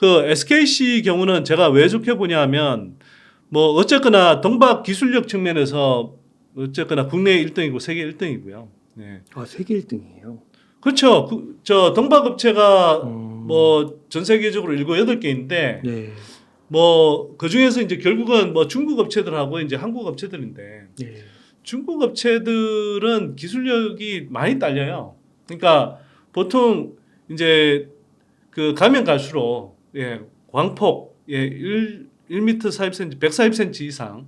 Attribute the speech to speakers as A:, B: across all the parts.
A: 그 SKC 경우는 제가 왜 좋게 보냐면 뭐 어쨌거나 동박 기술력 측면에서 어쨌거나 국내 1등이고 세계 1등이고요. 네.
B: 아, 세계 1등이에요.
A: 그렇죠. 저 동박 업체가 뭐 전 세계적으로 7, 8개인데
B: 네.
A: 뭐 그중에서 이제 결국은 뭐 중국 업체들하고 이제 한국 업체들인데
B: 네.
A: 중국 업체들은 기술력이 많이 딸려요. 그러니까 보통 이제 그 가면 갈수록 광폭 1m 40cm, 140cm 이상,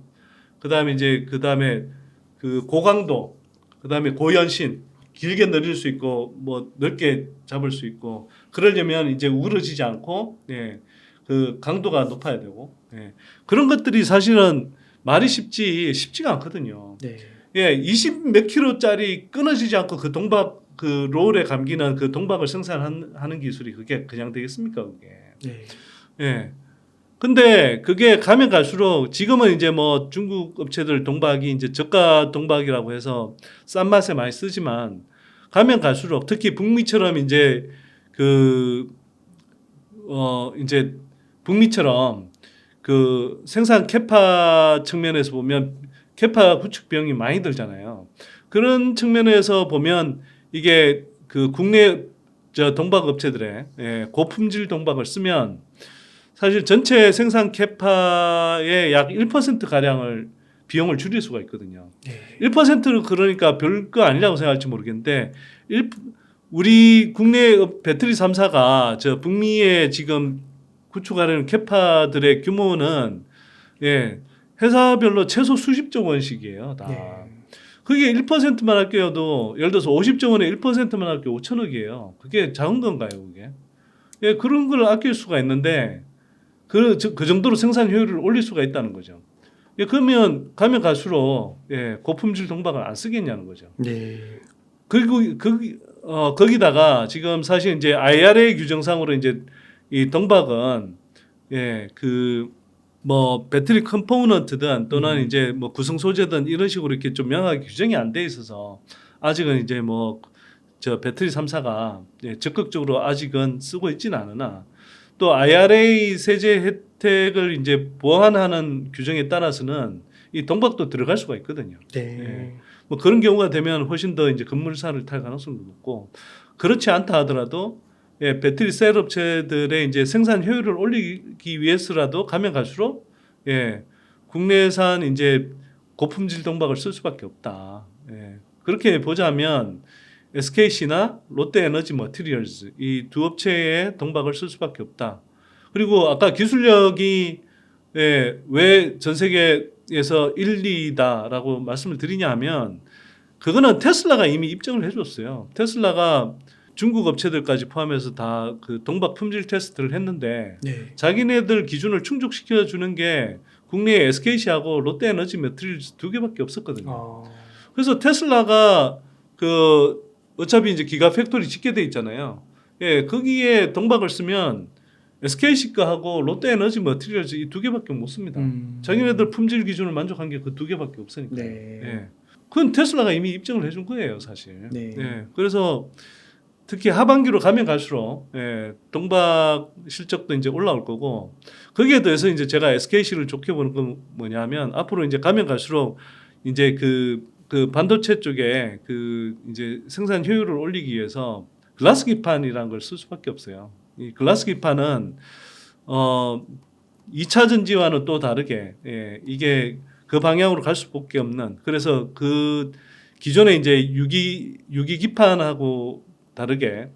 A: 그다음에 그 고강도, 그다음에 고연신 길게 늘릴 수 있고 뭐 넓게 잡을 수 있고 그러려면 이제 우러지지 않고 그 강도가 높아야 되고 그런 것들이 사실은 말이 쉽지가 않거든요.
B: 네.
A: 20 몇 킬로짜리 끊어지지 않고 그 동박 그 롤에 감기는 그 동박을 생산하는 기술이 그게 그냥 되겠습니까, 그게?
B: 네.
A: 예. 근데 그게 가면 갈수록 지금은 이제 뭐 중국 업체들 동박이 이제 저가 동박이라고 해서 싼 맛에 많이 쓰지만 가면 갈수록 특히 북미처럼 이제 이제 북미처럼 그 생산 캐파 측면에서 보면 캐파 구축 비용이 많이 들잖아요. 그런 측면에서 보면 이게 그 국내 저 동박 업체들의 고품질 동박을 쓰면 사실 전체 생산 캐파의 약 1% 가량을 비용을 줄일 수가 있거든요.
B: 네.
A: 1%는 그러니까 별거 아니라고 생각할지 모르겠는데 우리 국내 배터리 3사가 저 북미에 지금 구축하려는 캐파들의 규모는 회사별로 최소 수십조 원씩이에요. 다.
B: 네.
A: 그게 1%만 할게요도 예를 들어서 50조 원에 1%만 할게 5천억이에요. 그게 작은 건가요, 그게? 그런 걸 아낄 수가 있는데 그 정도로 생산 효율을 올릴 수가 있다는 거죠. 그러면 가면 갈수록 고품질 동박을 안 쓰겠냐는 거죠.
B: 네.
A: 그리고 거기다가 지금 사실 이제 IRA 규정상으로 이제 이 동박은 그 뭐 배터리 컴포넌트든 또는 이제 뭐 구성 소재든 이런 식으로 이렇게 좀 명확하게 규정이 안 돼 있어서 아직은 이제 뭐 저 배터리 3사가 적극적으로 아직은 쓰고 있지는 않으나 또 IRA 세제 혜택을 이제 보완하는 규정에 따라서는 이 동박도 들어갈 수가 있거든요.
B: 네.
A: 뭐 그런 경우가 되면 훨씬 더 이제 급물살을 탈 가능성도 높고 그렇지 않다 하더라도 배터리 셀 업체들의 이제 생산 효율을 올리기 위해서라도 가면 갈수록 국내산 이제 고품질 동박을 쓸 수밖에 없다. 그렇게 보자면 SKC나 롯데에너지 머티리얼즈 이 두 업체의 동박을 쓸 수밖에 없다. 그리고 아까 기술력이 왜 전 세계에서 1, 2다라고 말씀을 드리냐 하면 그거는 테슬라가 이미 입증을 해줬어요. 테슬라가 중국 업체들까지 포함해서 다 그 동박 품질 테스트를 했는데
B: 네.
A: 자기네들 기준을 충족시켜 주는 게 국내에 SKC하고 롯데에너지 매트리얼즈 2개밖에 없었거든요. 그래서 테슬라가 그 어차피 이제 기가 팩토리 짓게 돼 있잖아요. 거기에 동박을 쓰면 SKC 거하고 롯데에너지 머티리얼즈 이 2개밖에 못 씁니다. 자기네들 품질 기준을 만족한 게 그 2개밖에 없으니까.
B: 네.
A: 그건 테슬라가 이미 입증을 해준 거예요, 사실.
B: 네.
A: 그래서 특히 하반기로 가면 갈수록 동박 실적도 이제 올라올 거고 거기에 대해서 이제 제가 SKC를 좋게 보는 건 뭐냐면 앞으로 이제 가면 갈수록 이제 그 반도체 쪽에 그 이제 생산 효율을 올리기 위해서 글라스 기판이라는 걸 쓸 수밖에 없어요. 이 글라스 기판은 2차 전지와는 또 다르게 이게 그 방향으로 갈 수밖에 없는 그래서 그 기존에 이제 유기 기판하고 다르게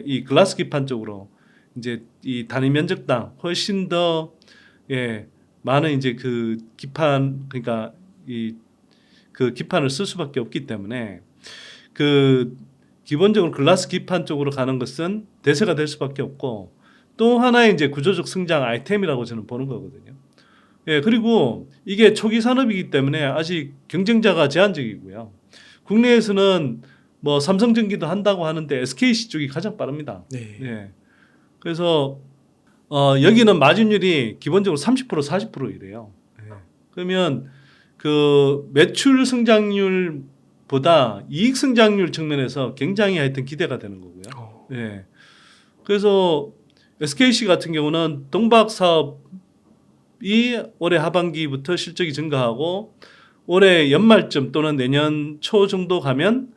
A: 이 글라스 기판 쪽으로 이제 이 단위 면적당 훨씬 더 많은 이제 그 기판 그러니까 그 기판을 쓸 수밖에 없기 때문에 그 기본적으로 글라스 기판 쪽으로 가는 것은 대세가 될 수밖에 없고 또 하나의 이제 구조적 성장 아이템이라고 저는 보는 거거든요. 그리고 이게 초기 산업이기 때문에 아직 경쟁자가 제한적이고요. 국내에서는 뭐 삼성전기도 한다고 하는데 SKC 쪽이 가장 빠릅니다.
B: 네.
A: 그래서 여기는 마진율이 기본적으로 30% 40% 이래요. 그러면 그 매출 성장률보다 이익 성장률 측면에서 굉장히 하여튼 기대가 되는 거고요. 그래서 SKC 같은 경우는 동박 사업이 올해 하반기부터 실적이 증가하고 올해 연말쯤 또는 내년 초 정도 가면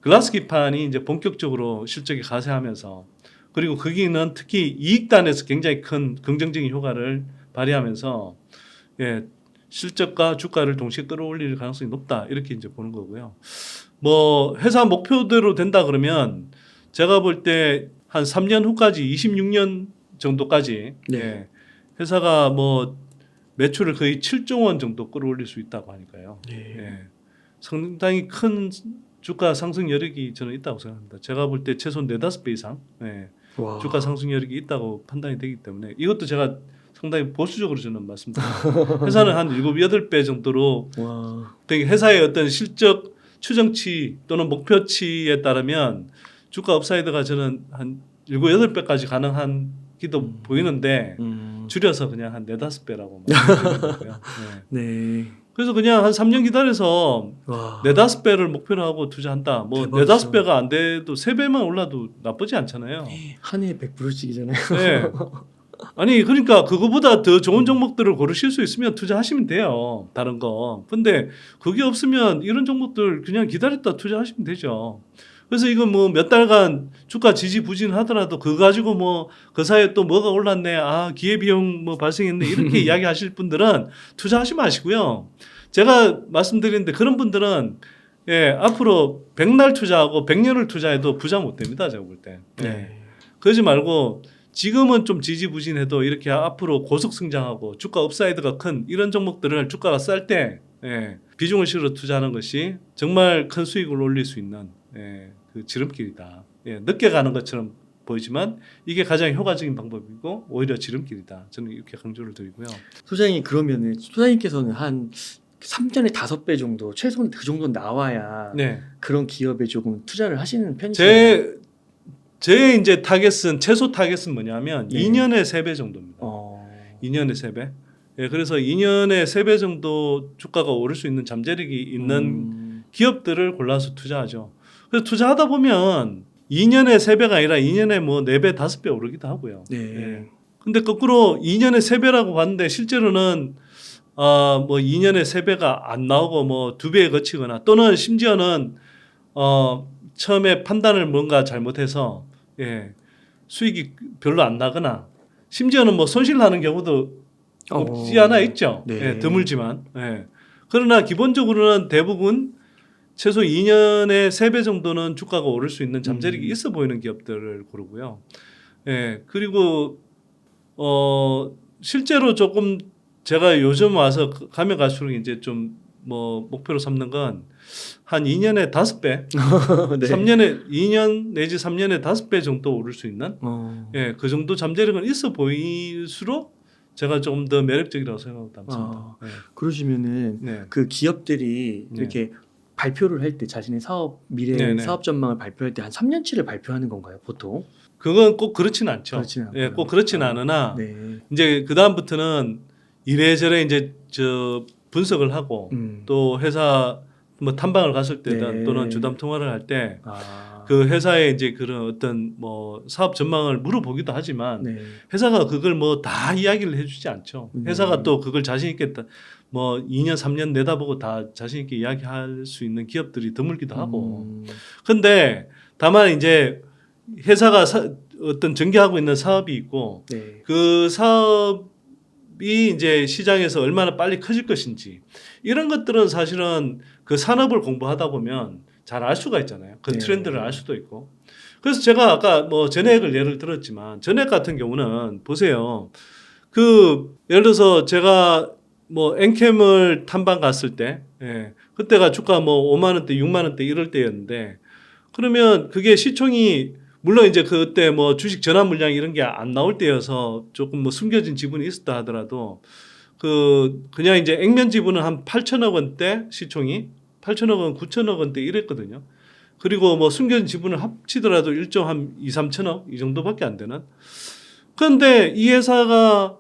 A: 글라스 기판이 이제 본격적으로 실적이 가세하면서 그리고 거기는 특히 이익단에서 굉장히 큰 긍정적인 효과를 발휘하면서 실적과 주가를 동시에 끌어올릴 가능성이 높다 이렇게 이제 보는 거고요. 뭐 회사 목표대로 된다 그러면 제가 볼 때 한 3년 후까지 26년 정도까지 회사가 뭐 매출을 거의 7조 원 정도 끌어올릴 수 있다고 하니까요. 상당히 큰 주가 상승 여력이 저는 있다고 생각합니다. 제가 볼 때 최소 4-5배 이상 주가 상승 여력이 있다고 판단이 되기 때문에 이것도 제가 상당히 보수적으로 저는 말씀드립니다. 회사는 한 7-8배 정도로 회사의 어떤 실적 추정치 또는 목표치에 따르면 주가 업사이드가 저는 한 7-8배까지 가능한 기도 보이는데 줄여서 그냥 한 4-5배라고 말씀드리는 거고요. 그래서 그냥 한 3년 기다려서 4-5배를 목표로 하고 투자한다. 뭐 대박이죠. 4-5배가 안 돼도 3배만 올라도 나쁘지 않잖아요.
B: 한 해에 100%씩이잖아요.
A: 네. 아니 그러니까 그거보다 더 좋은 종목들을 고르실 수 있으면 투자하시면 돼요. 다른 거. 근데 그게 없으면 이런 종목들 그냥 기다렸다 투자하시면 되죠. 그래서 이거 뭐 몇 달간 주가 지지부진하더라도 그거 가지고 뭐 그 사이에 또 뭐가 올랐네. 아 기회비용 뭐 발생했네. 이렇게 이야기하실 분들은 투자하지 마시고요. 제가 말씀드리는데 그런 분들은 앞으로 100날 투자하고 100년을 투자해도 부자 못 됩니다. 제가 볼 때. 그러지 말고 지금은 좀 지지부진해도 이렇게 앞으로 고속 성장하고 주가 업사이드가 큰 이런 종목들을 주가가 쌀 때 비중을 실어 투자하는 것이 정말 큰 수익을 올릴 수 있는 그 지름길이다. 늦게 가는 것처럼 보이지만 이게 가장 효과적인 방법이고 오히려 지름길이다. 저는 이렇게 강조를 드리고요.
B: 소장님 그러면은 소장님께서는 한 3년에 5배 정도 최소한 그 정도 나와야 그런 기업에 조금 투자를 하시는 편이세요?
A: 제 이제 타겟은 최소 타겟은 뭐냐면 2년에 3배 정도입니다. 2년에 3배. 그래서 2년에 3배 정도 주가가 오를 수 있는 잠재력이 있는 기업들을 골라서 투자하죠. 그래서 투자하다 보면 2년에 3배가 아니라 2년에 뭐 4배, 5배 오르기도 하고요. 근데 거꾸로 2년에 3배라고 봤는데 실제로는 뭐 2년에 3배가 안 나오고 뭐 2배에 거치거나 또는 심지어는 처음에 판단을 뭔가 잘못해서 수익이 별로 안 나거나 심지어는 뭐 손실나는 경우도 없지 않아 있죠. 드물지만. 그러나 기본적으로는 대부분 최소 2년에 3배 정도는 주가가 오를 수 있는 잠재력이 있어 보이는 기업들을 고르고요. 그리고 실제로 조금 제가 요즘 와서 가면 갈수록 이제 좀 뭐 목표로 삼는 건 한 2년에 5배, 3년에 2년 내지 3년에 5배 정도 오를 수 있는 그 정도 잠재력은 있어 보일수록 제가 좀 더 매력적이라고 생각합니다.
B: 그러시면은 그 기업들이 이렇게 발표를 할 때 자신의 사업 미래 사업 전망을 발표할 때 한 3년치를 발표하는 건가요, 보통?
A: 그건 꼭 그렇지는 않죠. 꼭 그렇지는 않으나 이제 그 다음부터는 이래저래 이제 분석을 하고 또 회사 뭐 탐방을 갔을 때든 또는 주담 통화를 할 때 그 회사의 이제 그런 어떤 뭐 사업 전망을 물어보기도 하지만 회사가 그걸 뭐 다 이야기를 해주지 않죠. 회사가 또 그걸 자신 있게 뭐 2년 3년 내다보고 다 자신 있게 이야기할 수 있는 기업들이 드물기도 하고. 근데 다만 이제 회사가 어떤 전개하고 있는 사업이 있고 그 사업이 이제 시장에서 얼마나 빨리 커질 것인지 이런 것들은 사실은 그 산업을 공부하다 보면 잘 알 수가 있잖아요. 그 트렌드를 알 수도 있고. 그래서 제가 아까 뭐 전액을 예를 들었지만 전액 같은 경우는 보세요. 그 예를 들어서 제가 뭐 엔캠을 탐방 갔을 때 그때가 주가 뭐 5만 원대, 6만 원대 이럴 때였는데 그러면 그게 시총이 물론 이제 그때 뭐 주식 전환 물량 이런 게 안 나올 때여서 조금 뭐 숨겨진 지분이 있었다 하더라도 그냥 이제 액면 지분은 한 8천억 원대 시총이 8천억 원, 9천억 원대 이랬거든요. 그리고 뭐 숨겨진 지분을 합치더라도 일정 한 2, 3천억 이 정도밖에 안 되는. 그런데 이 회사가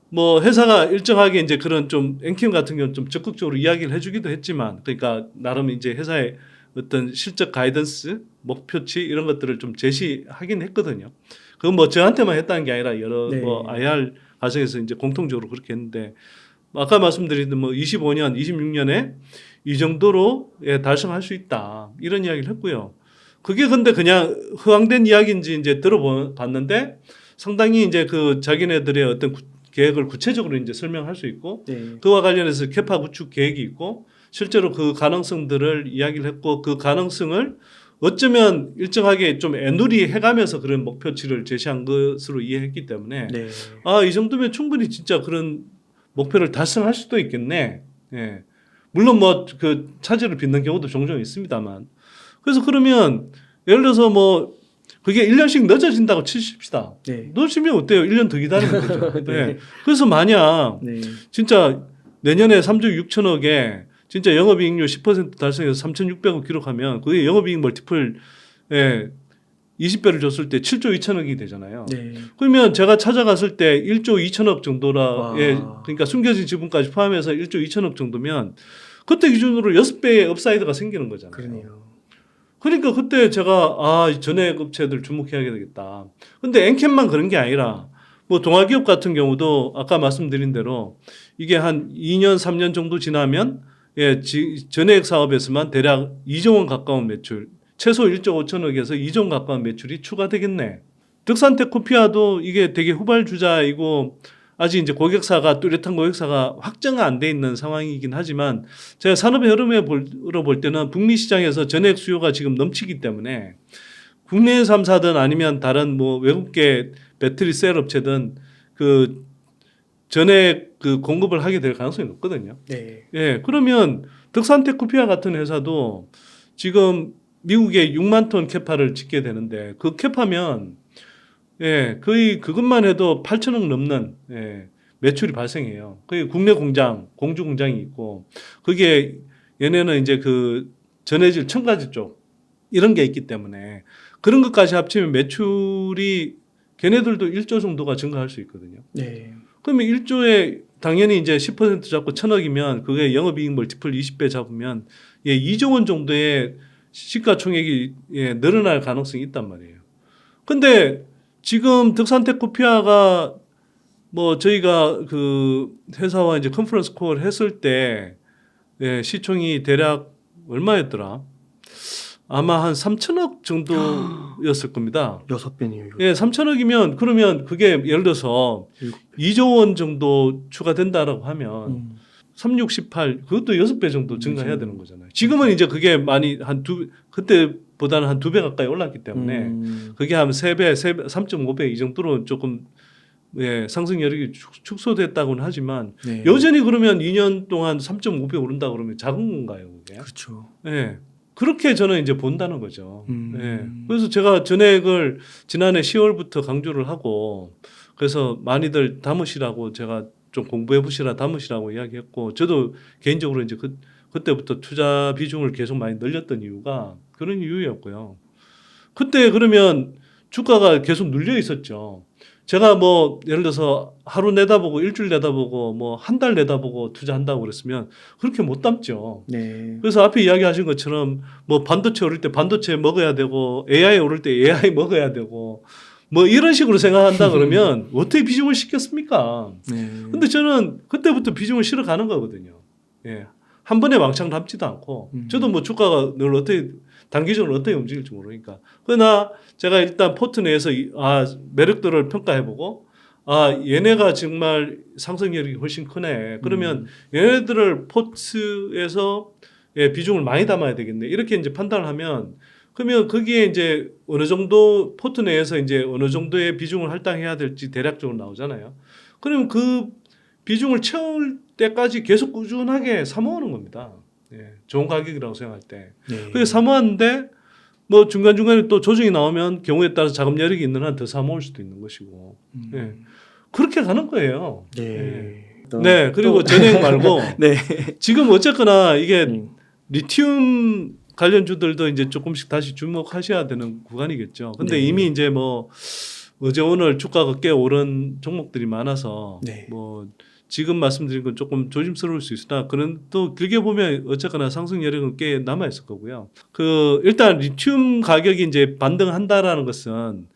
A: 뭐 회사가 일정하게 이제 그런 좀 엔캠 같은 경우는 좀 적극적으로 이야기를 해주기도 했지만 그러니까 나름 이제 회사의 어떤 실적 가이던스, 목표치 이런 것들을 좀 제시하긴 했거든요. 그건 뭐 저한테만 했다는 게 아니라 여러
B: 네.
A: 뭐 IR 과정에서 이제 공통적으로 그렇게 했는데 아까 말씀드린 뭐 25년, 26년에 이 정도로 예, 달성할 수 있다 이런 이야기를 했고요. 그게 근데 그냥 허황된 이야기인지 이제 들어봤는데 상당히 이제 그 자기네들의 어떤 계획을 구체적으로 이제 설명할 수 있고
B: 네.
A: 그와 관련해서 캐파 구축 계획이 있고 실제로 그 가능성들을 이야기를 했고 그 가능성을 어쩌면 일정하게 좀 애누리 해가면서 그런 목표치를 제시한 것으로 이해했기 때문에
B: 네.
A: 아, 이 정도면 충분히 진짜 그런 목표를 달성할 수도 있겠네. 예. 물론 뭐 그 차질을 빚는 경우도 종종 있습니다만. 그래서 그러면 예를 들어서 뭐 그게 1년씩 늦어진다고 치십시다.
B: 네.
A: 늦으면 어때요? 1년 더 기다리는 거죠.
B: 네.
A: 예. 그래서 만약
B: 네.
A: 진짜 내년에 3조 6천억에 진짜 영업이익률 10% 달성해서 3,600억 기록하면 그게 영업이익 멀티플 20배를 줬을 때 7조 2천억이 되잖아요.
B: 네.
A: 그러면 제가 찾아갔을 때 1조 2천억 정도라
B: 와.
A: 그러니까 숨겨진 지분까지 포함해서 1조 2천억 정도면 그때 기준으로 6배의 업사이드가 생기는 거잖아요.
B: 그러네요.
A: 그러니까 그때 제가 전액 업체들 주목해야 되겠다. 근데 엔캠만 그런 게 아니라 뭐 동아기업 같은 경우도 아까 말씀드린 대로 이게 한 2년 3년 정도 지나면 전액 사업에서만 대략 2조 원 가까운 매출, 최소 1조 5천억에서 2조 원 가까운 매출이 추가되겠네. 득산텍 코피아도 이게 되게 후발주자이고 아직 이제 고객사가 뚜렷한 고객사가 확정은 안 돼 있는 상황이긴 하지만 제가 산업의 흐름으로 볼 때는 북미 시장에서 전액 수요가 지금 넘치기 때문에 국내 3사든 아니면 다른 뭐 외국계 배터리 셀 업체든 그 전액 그 공급을 하게 될 가능성이 높거든요.
B: 네.
A: 예, 그러면 득산텍 코피아 같은 회사도 지금 미국에 6만 톤 캐파를 짓게 되는데 그 캐파면 거의 그것만 해도 8천억 넘는 매출이 발생해요. 거의 국내 공장, 공주 공장이 있고 그게 얘네는 이제 그 전해질 첨가제 쪽 이런 게 있기 때문에 그런 것까지 합치면 매출이 걔네들도 1조 정도가 증가할 수 있거든요.
B: 네.
A: 그러면 1조에 당연히 이제 10% 잡고 1,000억이면 그게 영업이익 멀티플 20배 잡으면 2조 원 정도의 시가총액이 늘어날 가능성이 있단 말이에요. 근데 지금 득산텍 코피아가 뭐 저희가 그 회사와 이제 컨퍼런스 콜 했을 때 시총이 대략 얼마였더라? 아마 한 3천억 정도였을 겁니다.
B: 6배네요.
A: 예, 3천억이면 그러면 그게 예를 들어서 2조 원 정도 추가된다라고 하면 3, 6, 18 그것도 6배 정도 증가해야 되는 거잖아요. 지금은 이제 그게 많이 그때보다는 한 2배 가까이 올랐기 때문에 그게 한 3배, 3.5배 이 정도로 조금 상승 여력이 축소됐다고는 하지만
B: 네.
A: 여전히 그러면 2년 동안 3.5배 오른다 그러면 작은 건가요, 그게?
B: 그렇죠.
A: 예. 그렇게 저는 이제 본다는 거죠. 그래서 제가 전액을 지난해 10월부터 강조를 하고 그래서 많이들 담으시라고 제가 좀 공부해 보시라 담으시라고 이야기했고 저도 개인적으로 이제 그때부터 투자 비중을 계속 많이 늘렸던 이유가 그런 이유였고요. 그때 그러면 주가가 계속 눌려 있었죠. 제가 뭐 예를 들어서 하루 내다보고 일주일 내다보고 뭐 한 달 내다보고 투자한다고 그랬으면 그렇게 못 담죠.
B: 네.
A: 그래서 앞에 이야기하신 것처럼 뭐 반도체 오를 때 반도체 먹어야 되고 AI 오를 때 AI 먹어야 되고 뭐 이런 식으로 생각한다 그러면 어떻게 비중을 시켰습니까?
B: 네.
A: 근데 저는 그때부터 비중을 실어 가는 거거든요. 한 번에 왕창 담지도 않고 저도 뭐 주가가 늘 어떻게 단기적으로 어떻게 움직일지 모르니까. 그러나 제가 일단 포트 내에서 매력들을 평가해보고 얘네가 정말 상승력이 훨씬 크네. 그러면 얘네들을 포트에서 비중을 많이 담아야 되겠네. 이렇게 이제 판단을 하면 그러면 거기에 이제 어느 정도 포트 내에서 이제 어느 정도의 비중을 할당해야 될지 대략적으로 나오잖아요. 그러면 그 비중을 채울 때까지 계속 꾸준하게 사모으는 겁니다. 좋은 가격이라고 생각할 때.
B: 네.
A: 그래서 사모하는데 뭐 중간중간에 또 조정이 나오면 경우에 따라서 자금 여력이 있는 한 더 사모을 수도 있는 것이고. 그렇게 가는 거예요.
B: 네.
A: 네. 그리고 전액 말고
B: 네.
A: 지금 어쨌거나 이게 리튬 관련주들도 이제 조금씩 다시 주목하셔야 되는 구간이겠죠. 근데 이미 이제 뭐 어제 오늘 주가가 꽤 오른 종목들이 많아서 뭐 지금 말씀드린 건 조금 조심스러울 수 있으나 그런 또 길게 보면 어쨌거나 상승 여력은 꽤 남아 있을 거고요. 일단 리튬 가격이 이제 반등한다라는 것은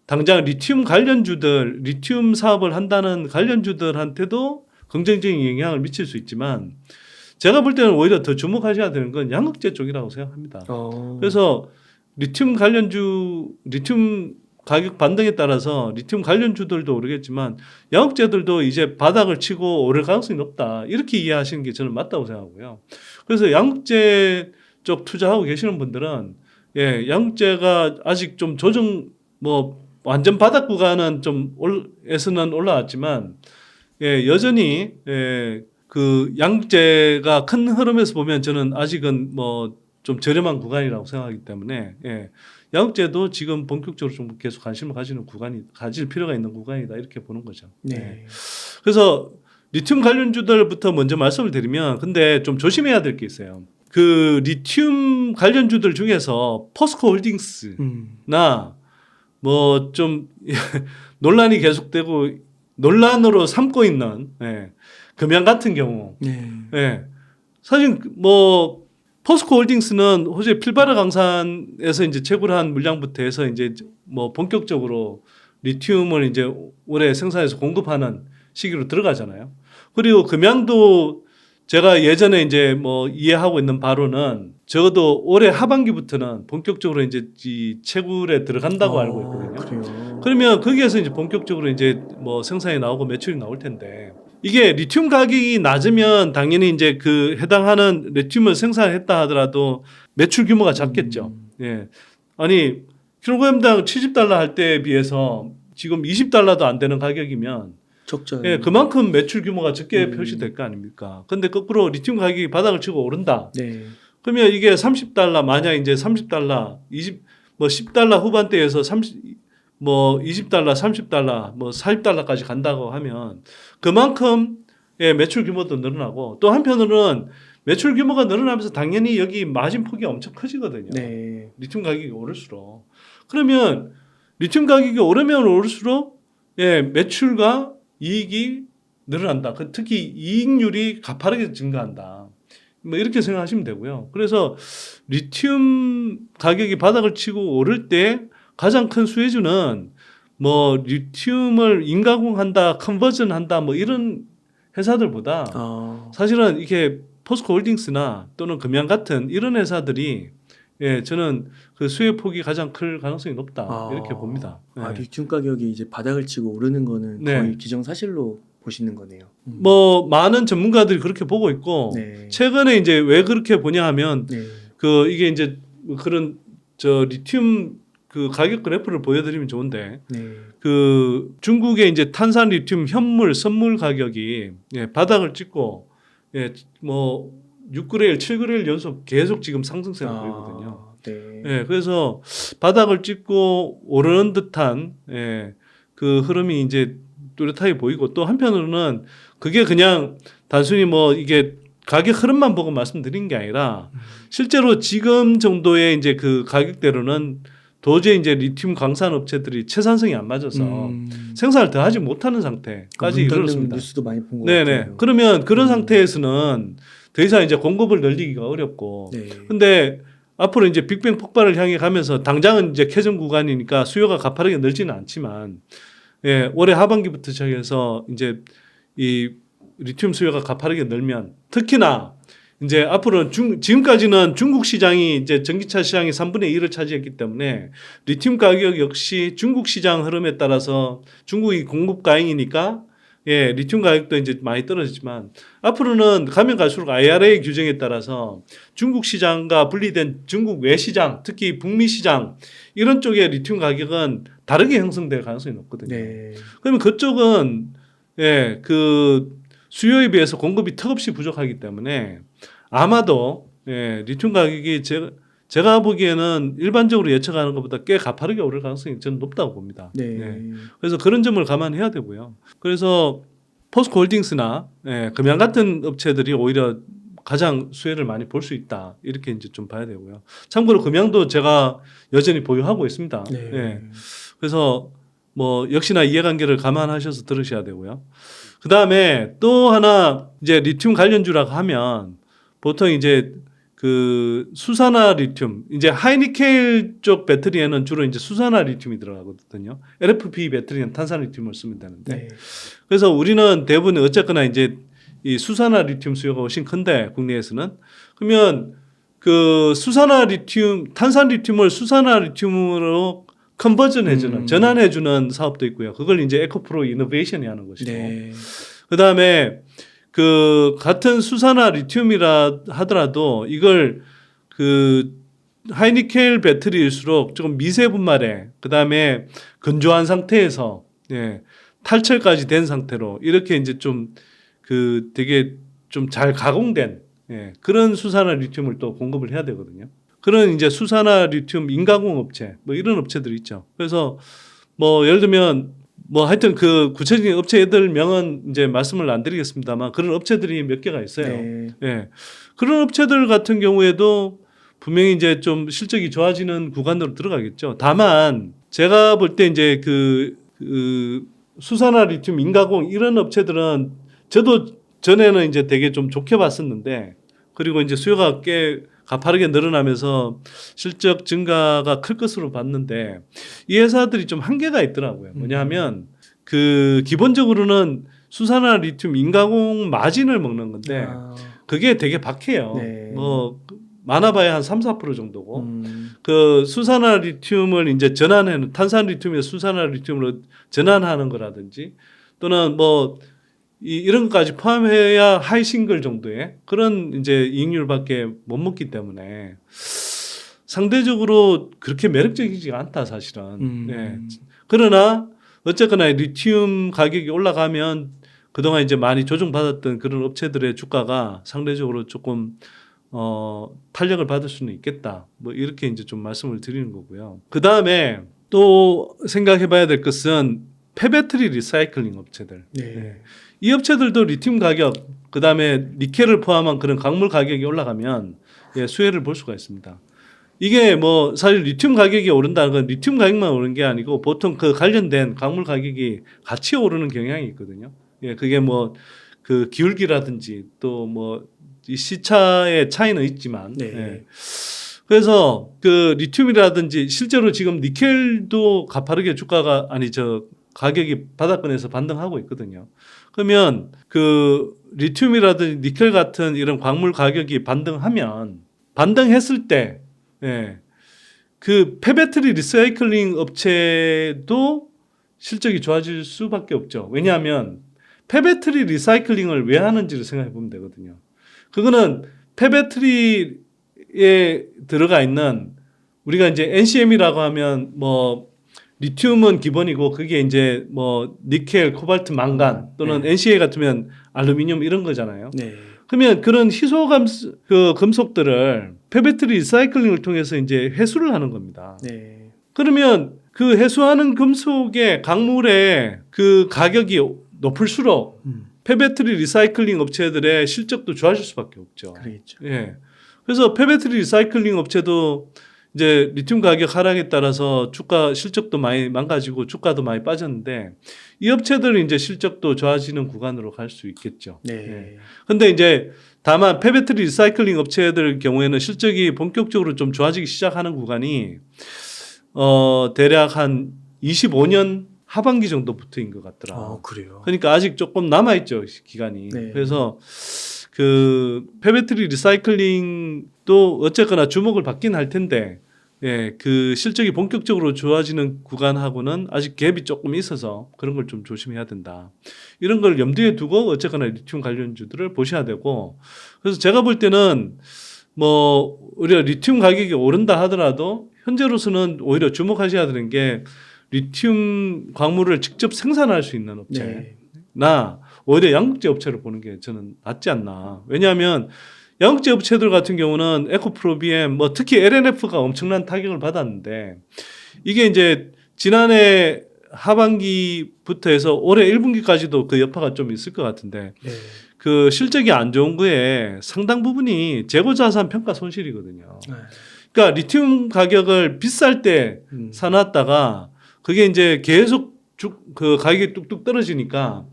A: 당장 리튬 관련주들, 리튬 사업을 한다는 관련주들한테도 긍정적인 영향을 미칠 수 있지만 제가 볼 때는 오히려 더 주목하셔야 되는 건 양극재 쪽이라고 생각합니다. 그래서 리튬 관련주, 리튬 가격 반등에 따라서 리튬 관련주들도 오르겠지만 양극재들도 이제 바닥을 치고 오를 가능성이 높다. 이렇게 이해하시는 게 저는 맞다고 생각하고요. 그래서 양극재 쪽 투자하고 계시는 분들은 양극재가 아직 좀 조정 완전 바닥 구간은 에서는 올라왔지만 여전히 그 양극재가 큰 흐름에서 보면 저는 아직은 좀 저렴한 구간이라고 생각하기 때문에 양극재도 지금 본격적으로 좀 계속 관심을 가질 필요가 있는 구간이다 이렇게 보는 거죠.
B: 네.
A: 그래서 리튬 관련주들부터 먼저 말씀을 드리면 근데 좀 조심해야 될 게 있어요. 그 리튬 관련주들 중에서 포스코 홀딩스나 좀 논란이 계속되고 논란으로 삼고 있는 금양 같은 경우 사실 포스코 홀딩스는 호주의 필바르 강산에서 이제 채굴한 물량부터 해서 이제 본격적으로 리튬을 이제 올해 생산해서 공급하는 시기로 들어가잖아요. 그리고 금양도 제가 예전에 이제 이해하고 있는 바로는 적어도 올해 하반기부터는 본격적으로 이제 이 채굴에 들어간다고 알고 있거든요.
B: 그래요.
A: 그러면 거기에서 이제 본격적으로 이제 생산이 나오고 매출이 나올 텐데 이게 리튬 가격이 낮으면 당연히 이제 그 해당하는 리튬을 생산했다 하더라도 매출 규모가 작겠죠. 아니 킬로그램당 70달러 할 때에 비해서 지금 20달러도 안 되는 가격이면
B: 적죠.
A: 그만큼 매출 규모가 적게 표시될 거 아닙니까? 근데 거꾸로 리튬 가격이 바닥을 치고 오른다. 그러면 이게 30달러 만약 이제 30달러 10달러 후반대에서 20달러, 30달러, 40달러까지 간다고 하면 그만큼 매출 규모도 늘어나고 또 한편으로는 매출 규모가 늘어나면서 당연히 여기 마진 폭이 엄청 커지거든요. 리튬 가격이 오를수록. 그러면 리튬 가격이 오르면 오를수록 매출과 이익이 늘어난다. 특히 이익률이 가파르게 증가한다. 이렇게 생각하시면 되고요. 그래서 리튬 가격이 바닥을 치고 오를 때 가장 큰 수혜주는 리튬을 인가공한다, 컨버전한다 이런 회사들보다 사실은 이게 포스코 홀딩스나 또는 금양 같은 이런 회사들이 저는 그 수혜 폭이 가장 클 가능성이 높다 이렇게 봅니다.
B: 리튬 가격이 이제 바닥을 치고 오르는 거는 거의 기정사실로 보시는 거네요.
A: 많은 전문가들이 그렇게 보고 있고 최근에 이제 왜 그렇게 보냐 하면 그 이게 이제 그런 리튬 그 가격 그래프를 보여드리면 좋은데 그 중국의 이제 탄산 리튬 현물 선물 가격이 바닥을 찍고 6그레일, 7그레일 연속 계속 지금 상승세를 보이거든요. 그래서 바닥을 찍고 오르는 듯한 그 흐름이 이제 뚜렷하게 보이고 또 한편으로는 그게 그냥 단순히 이게 가격 흐름만 보고 말씀드린 게 아니라 실제로 지금 정도의 이제 그 가격대로는 도저히 이제 리튬 광산 업체들이 채산성이 안 맞아서 생산을 더 하지 못하는 상태까지 이르렀습니다.
B: 뉴스도 많이 본 것 같아요.
A: 그러면 그런 상태에서는 더 이상 이제 공급을 늘리기가 어렵고 근데 앞으로 이제 빅뱅 폭발을 향해 가면서 당장은 이제 캐전 구간이니까 수요가 가파르게 늘지는 않지만 올해 하반기부터 시작해서 이제 이 리튬 수요가 가파르게 늘면 특히나 이제 앞으로는 지금까지는 중국 시장이 이제 전기차 시장의 3분의 1을 차지했기 때문에 리튬 가격 역시 중국 시장 흐름에 따라서 중국이 공급 가잉이니까 리튬 가격도 이제 많이 떨어지지만 앞으로는 가면 갈수록 IRA 규정에 따라서 중국 시장과 분리된 중국 외 시장, 특히 북미 시장 이런 쪽의 리튬 가격은 다르게 형성될 가능성이 높거든요. 그러면 그쪽은 그 수요에 비해서 공급이 턱없이 부족하기 때문에 아마도 리튬 가격이 제가 보기에는 일반적으로 예측하는 것보다 꽤 가파르게 오를 가능성이 저는 높다고 봅니다. 그래서 그런 점을 감안해야 되고요. 그래서 포스코 홀딩스나 금양 같은 업체들이 오히려 가장 수혜를 많이 볼 수 있다. 이렇게 이제 좀 봐야 되고요. 참고로 금양도 제가 여전히 보유하고 있습니다. 그래서 역시나 이해관계를 감안하셔서 들으셔야 되고요. 그 다음에 또 하나 이제 리튬 관련주라고 하면 보통 이제 그 수산화 리튬, 이제 하이니켈 쪽 배터리에는 주로 이제 수산화 리튬이 들어가거든요. LFP 배터리는 탄산 리튬을 쓰면 되는데,
B: 네.
A: 그래서 우리는 대부분 어쨌거나 이제 이 수산화 리튬 수요가 훨씬 큰데 국내에서는 그러면 그 수산화 리튬, 탄산 리튬을 수산화 리튬으로 컨버전해주는 전환해주는 사업도 있고요. 그걸 이제 에코프로 이노베이션이 하는 것이고,
B: 네.
A: 그 다음에 그 같은 수산화 리튬이라 하더라도 이걸 그 하이니켈 배터리일수록 조금 미세 분말에 그 다음에 건조한 상태에서 예, 탈철까지 된 상태로 이렇게 이제 좀 그 되게 좀 잘 가공된 예, 그런 수산화 리튬을 또 공급을 해야 되거든요. 그런 이제 수산화 리튬 인가공 업체 뭐 이런 업체들이 있죠. 그래서 뭐 예를 들면 뭐 하여튼 그 구체적인 업체들 명은 이제 말씀을 안 드리겠습니다만 그런 업체들이 몇 개가 있어요.
B: 네.
A: 예. 그런 업체들 같은 경우에도 분명히 이제 좀 실적이 좋아지는 구간으로 들어가겠죠. 다만 제가 볼 때 이제 그 수산화 리튬 인가공 이런 업체들은 저도 전에는 이제 되게 좀 좋게 봤었는데 그리고 이제 수요가 꽤 가파르게 늘어나면서 실적 증가가 클 것으로 봤는데 이 회사들이 좀 한계가 있더라고요. 뭐냐면 그 기본적으로는 수산화 리튬 인가공 마진을 먹는 건데 그게 되게 박해요.
B: 네.
A: 뭐 많아봐야 한 3~4% 정도고 그 수산화 리튬을 이제 전환하는 탄산 리튬에서 수산화 리튬으로 전환하는 거라든지 또는 뭐 이런 것까지 포함해야 하이 싱글 정도의 그런 이제 이익률밖에 못 먹기 때문에 상대적으로 그렇게 매력적이지가 않다 사실은. 네. 그러나 어쨌거나 리튬 가격이 올라가면 그동안 이제 많이 조정받았던 그런 업체들의 주가가 상대적으로 조금 탄력을 받을 수는 있겠다. 뭐 이렇게 이제 좀 말씀을 드리는 거고요. 그 다음에 또 생각해봐야 될 것은 폐배터리 리사이클링 업체들.
B: 네.
A: 네. 이 업체들도 리튬 가격, 그 다음에 니켈을 포함한 그런 광물 가격이 올라가면 예, 수혜를 볼 수가 있습니다. 이게 뭐 사실 리튬 가격이 오른다는 건 리튬 가격만 오른 게 아니고 보통 그 관련된 광물 가격이 같이 오르는 경향이 있거든요. 예, 그게 뭐 그 기울기라든지 또 뭐 이 시차의 차이는 있지만.
B: 네.
A: 예. 그래서 그 리튬이라든지 실제로 지금 니켈도 가파르게 주가가 가격이 바닥권에서 반등하고 있거든요. 그러면 그 리튬이라든지 니켈 같은 이런 광물 가격이 반등했을 때, 예, 그 폐배터리 리사이클링 업체도 실적이 좋아질 수밖에 없죠. 왜냐하면 폐배터리 리사이클링을 왜 하는지를 생각해 보면 되거든요. 그거는 폐배터리에 들어가 있는 우리가 이제 NCM이라고 하면 뭐 리튬은 기본이고 그게 이제 뭐 니켈, 코발트, 망간 또는 NCA 같으면 알루미늄 이런 거잖아요.
B: 네.
A: 그러면 그런 희소 금속들을 폐배터리 리사이클링을 통해서 이제 회수를 하는 겁니다.
B: 네.
A: 그러면 그 회수하는 금속의 광물의 그 가격이 높을수록 폐배터리 리사이클링 업체들의 실적도 좋아질 수밖에 없죠.
B: 그렇죠.
A: 예. 그래서 폐배터리 리사이클링 업체도 이제 리튬 가격 하락에 따라서 실적도 많이 망가지고 주가도 많이 빠졌는데 이 업체들은 이제 실적도 좋아지는 구간으로 갈 수 있겠죠.
B: 네.
A: 예. 근데 이제 다만 폐배터리 리사이클링 업체들 경우에는 실적이 본격적으로 좀 좋아지기 시작하는 구간이 대략 한 25년 하반기 정도부터인 것 같더라.
B: 그래요.
A: 그러니까 아직 조금 남아 있죠, 기간이.
B: 네.
A: 그래서 그 폐배터리 리사이클링도 어쨌거나 주목을 받긴 할 텐데, 예, 그 실적이 본격적으로 좋아지는 구간하고는 아직 갭이 조금 있어서 그런 걸 좀 조심해야 된다. 이런 걸 염두에 두고 어쨌거나 리튬 관련주들을 보셔야 되고, 그래서 제가 볼 때는 뭐 우리가 리튬 가격이 오른다 하더라도 현재로서는 오히려 주목하셔야 되는 게 리튬 광물을 직접 생산할 수 있는 업체나 오히려 양극재 업체를 보는 게 저는 낫지 않나. 왜냐하면 양극재 업체들 같은 경우는 에코프로비엠, 뭐 특히 LNF가 엄청난 타격을 받았는데 이게 이제 지난해 하반기부터 해서 올해 1분기까지도 그 여파가 좀 있을 것 같은데
B: 네.
A: 그 실적이 안 좋은 거에 상당 부분이 재고자산 평가 손실이거든요.
B: 네.
A: 그러니까 리튬 가격을 비쌀 때 사놨다가 그게 이제 계속 그 가격이 뚝뚝 떨어지니까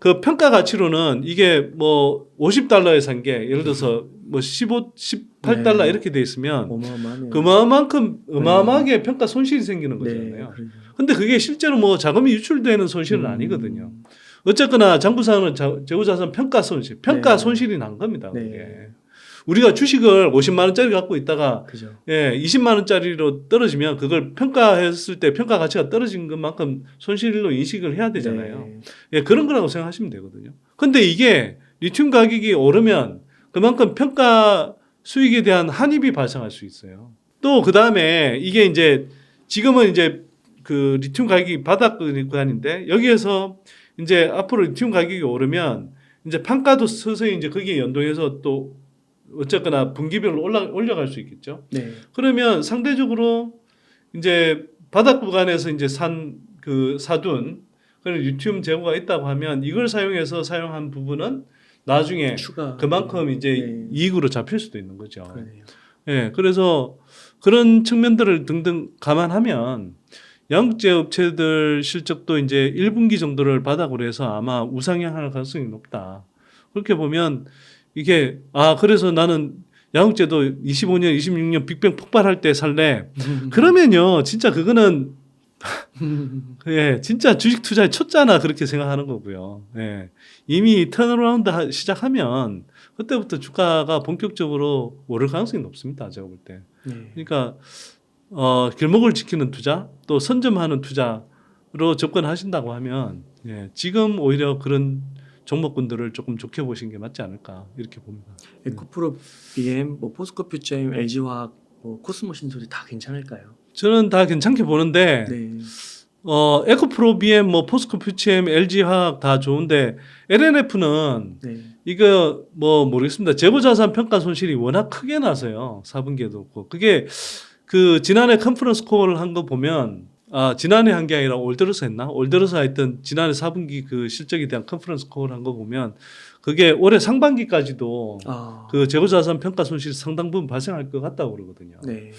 A: 그 평가 가치로는 이게 뭐 $50에 산 게 예를 들어서 뭐 15 $8 이렇게 돼 있으면
B: 어마어마하네요.
A: 그만큼 어마어마하게 평가 손실이 생기는
B: 네,
A: 거잖아요.
B: 그러죠.
A: 근데 그게 실제로 뭐 자금이 유출되는 손실은 아니거든요. 어쨌거나 장부상은 재고자산 평가 손실, 평가
B: 네.
A: 손실이 난 겁니다.
B: 네.
A: 그게. 우리가 주식을 50만 원짜리 갖고 있다가
B: 그죠.
A: 20만 원짜리로 떨어지면 그걸 평가했을 때 평가 가치가 떨어진 것만큼 손실로 인식을 해야 되잖아요.
B: 네.
A: 그런 거라고 생각하시면 되거든요. 근데 이게 리튬 가격이 오르면 그만큼 평가 수익에 대한 한입이 발생할 수 있어요. 또 그 다음에 이게 이제 지금은 이제 그 리튬 가격이 바닥 구간인데 여기에서 이제 앞으로 리튬 가격이 오르면 이제 판가도 서서히 이제 거기에 연동해서 또 어쨌거나 분기별로 올라갈 수 있겠죠.
B: 네.
A: 그러면 상대적으로 이제 바닥 구간에서 이제 사둔 그런 리튬 재고가 있다고 하면 이걸 사용한 부분은 나중에
B: 추가
A: 그만큼 이제
B: 네.
A: 이익으로 잡힐 수도 있는 거죠.
B: 그러네요.
A: 그래서 그런 측면들을 등등 감안하면 양극재 업체들 실적도 이제 1분기 정도를 바닥으로 해서 아마 우상향할 가능성이 높다. 그렇게 보면 이게 그래서 나는 양극재도 25년, 26년 빅뱅 폭발할 때 살래. 그러면요, 진짜 그거는 진짜 주식 투자에 쳤잖아 그렇게 생각하는 거고요. 이미 턴어라운드 시작하면 그때부터 주가가 본격적으로 오를 가능성이 높습니다. 제가 볼 때.
B: 네.
A: 그러니까 길목을 지키는 투자, 또 선점하는 투자로 접근하신다고 하면 지금 오히려 그런 종목군들을 조금 좋게 보시는 게 맞지 않을까 이렇게 봅니다.
B: 에코프로 BM, 뭐 포스코 퓨처엠, LG화학, 뭐 코스모 신소리 다 괜찮을까요?
A: 저는 다 괜찮게 보는데
B: 네.
A: 에코프로 BM, 뭐 포스코 퓨처엠, LG화학 다 좋은데 LNF는
B: 네.
A: 이거 뭐 모르겠습니다. 재고자산 평가 손실이 워낙 크게 나서요. 4분기에도 그렇고 그게 그 지난해 컨퍼런스 콜을 한 거 보면 지난해 한 게 아니라 올 들어서 했나? 올 들어서 하여튼 지난해 4분기 그 실적에 대한 컨퍼런스 콜을 한 거 보면 그게 올해 상반기까지도 그 재고자산 평가 손실이 상당 부분 발생할 것 같다고 그러거든요.
B: 네.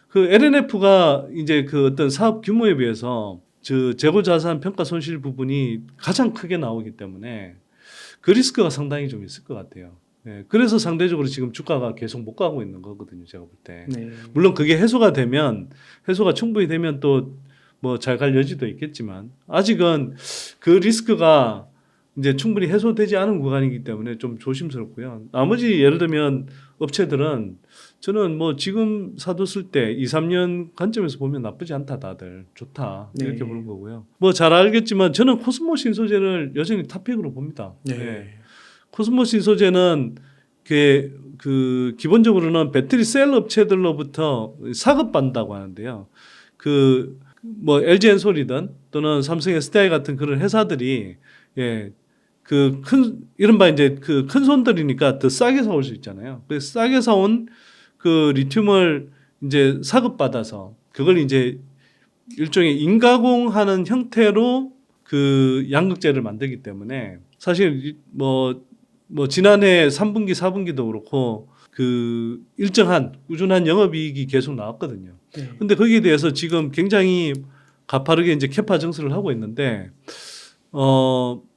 A: 그 LNF가 이제 그 어떤 사업 규모에 비해서 재고자산 평가 손실 부분이 가장 크게 나오기 때문에 그 리스크가 상당히 좀 있을 것 같아요. 그래서 상대적으로 지금 주가가 계속 못 가고 있는 거거든요. 제가 볼 때.
B: 네.
A: 물론 그게 해소가 충분히 되면 또 뭐 잘 갈 여지도 있겠지만 아직은 그 리스크가 이제 충분히 해소되지 않은 구간이기 때문에 좀 조심스럽고요. 나머지 예를 들면 업체들은 저는 뭐 지금 사뒀을 때 2, 3년 관점에서 보면 나쁘지 않다 다들 좋다 이렇게
B: 네.
A: 보는 거고요. 뭐 잘 알겠지만 저는 코스모 신소재를 여전히 탑픽으로 봅니다.
B: 네.
A: 코스모 신소재는 그 기본적으로는 배터리 셀 업체들로부터 사급받는다고 하는데요. 그 뭐 LG 엔솔이든 또는 삼성 SDI 같은 그런 회사들이 그 이른바 이제 그 큰 손들이니까 더 싸게 사올 수 있잖아요. 그래서 싸게 사온 그 리튬을 이제 사급받아서 그걸 이제 일종의 인가공하는 형태로 그 양극재를 만들기 때문에 사실 뭐 지난해 3분기, 4분기도 그렇고 그 일정한 꾸준한 영업이익이 계속 나왔거든요.
B: 네.
A: 근데 거기에 대해서 지금 굉장히 가파르게 이제 캐파 증설을 하고 있는데